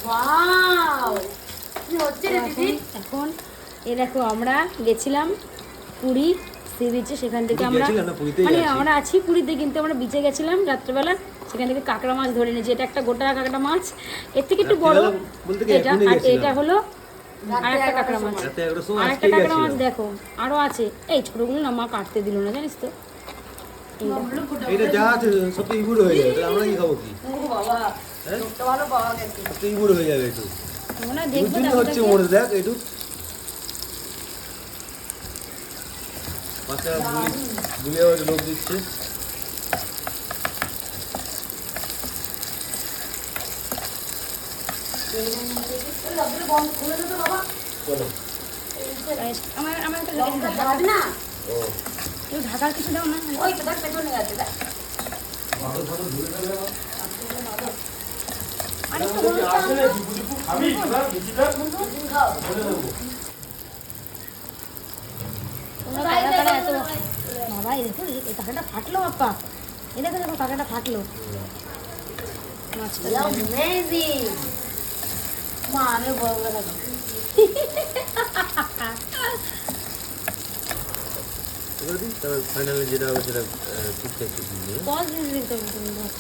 Wow কি হচ্ছে রে দিদি? এখন এ দেখো আমরা গেছিলাম পুরী সি বিচে, সেখান থেকে পুরী আমরা গেছিলাম না, পুরীতেই মানে আছি। আমরা আছি পুরীতে, কিন্তু আমরা বিচে গেছিলাম রাত্রেবেলা, সেখান থেকে কাঁকড়া মাছ ধরে নিয়েছি। এটা একটা গোটা কাঁকড়া মাছ, এর থেকে একটু বড় রাত্রেবেলা বলতে কি এটা, এখনই আর গেছিলাম। এটা হলো রাত্রে আরেকটা 11টার কাঁকড়া মাছ, সময়। রাতে 11টার সময় আরেকটা আজকেই কাঁকড়া মাছ গেছিলাম। দেখো আরো আছে। এই ছোটগুলো না মা কাটতে দিল না, জানিস তো। এই দেখো। এটা যা আছে সব তো ইবুড় হয়ে যাবে, তাহলে আমরা কি খাবো কি? ও বাবা হ্যাঁ? লোকটা ভালো পাওয়া গেছে। সব তো ইবুড় হয়ে যাবে একটু। আমরা দুধ দেখবো দিন হচ্ছে তাকে। মনে দেখ একটু। পাঁচটা বুলিয়ে লোক দিচ্ছে। বন্ধ খুলে দে তো বাবা। চলো। আমার আমার একটা লঙ্কা ঝাড় না ও একটু ঢাকার কিছু দাও না। ওই তো দেখ পেছনে গেছে দেখ। ভালো ভালো ধরে ফেলে আমার। আরেকটু বলো তো। আসলে বুলিপু খাবি তোরা বেশিটা দুদিন খাও। বলে দেবো। তোমরা কারা কারা এত বাবা, এই দেখো এই কাঁকড়াটা ফাটলো বাপ্পা, এই দেখো দেখো কাঁকড়াটা ফাটলো মাছটা। অ্যামেজিং মা আমি বড় বড় খাবো। এবার দিন তারপর ফাইনালি যেটা হবে সেটা ঠিকঠাক ঠিক নিয়ে। পজ দিয়ে দিতে হবে তুমি বস।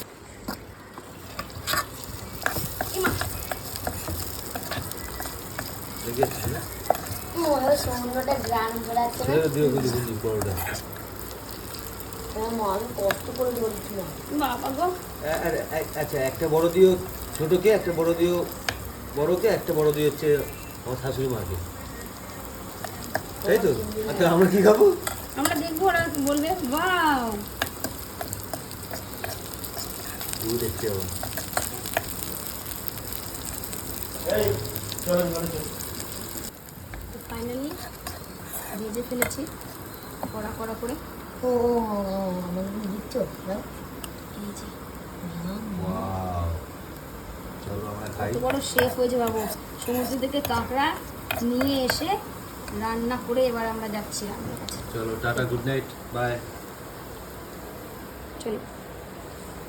ইমা দেখে যাচ্ছি না? মনে হয় সমুদ্রটা গ্রান বেড়াচ্ছে না। ছেড়ে দিও কিন্তু কিন্তু বড়টা। হ্যাঁ মা আমি কষ্ট করে ধরেছিলাম। বাবা গো, আচ্ছা একটা বড় দিও ছোটকে, একটা বড় দিও বড়কে, একটা বড় দিও হচ্ছে আমার শাশুড়ি মাকে, তাই তো? আচ্ছা আমরা কি খাবো? আমরা দেখবো ওরা বলবে ওয়াও। দেখতে হবে। ফাইনালি ভেজে ফেলেছি কড়া কড়া করে। ও আমাকে দিচ্ছ দাও। এই যে ওয়াও, চলো আমরা খাই। কত বড় শেফ হয়েছে বাবু, সমুদ্র থেকে কাঁকড়া নিয়ে এসে রান্না করে এবার আমরা যাচ্ছি রান্নার কাছে। চলো টাটা, গুড নাইট, বাই। চলো।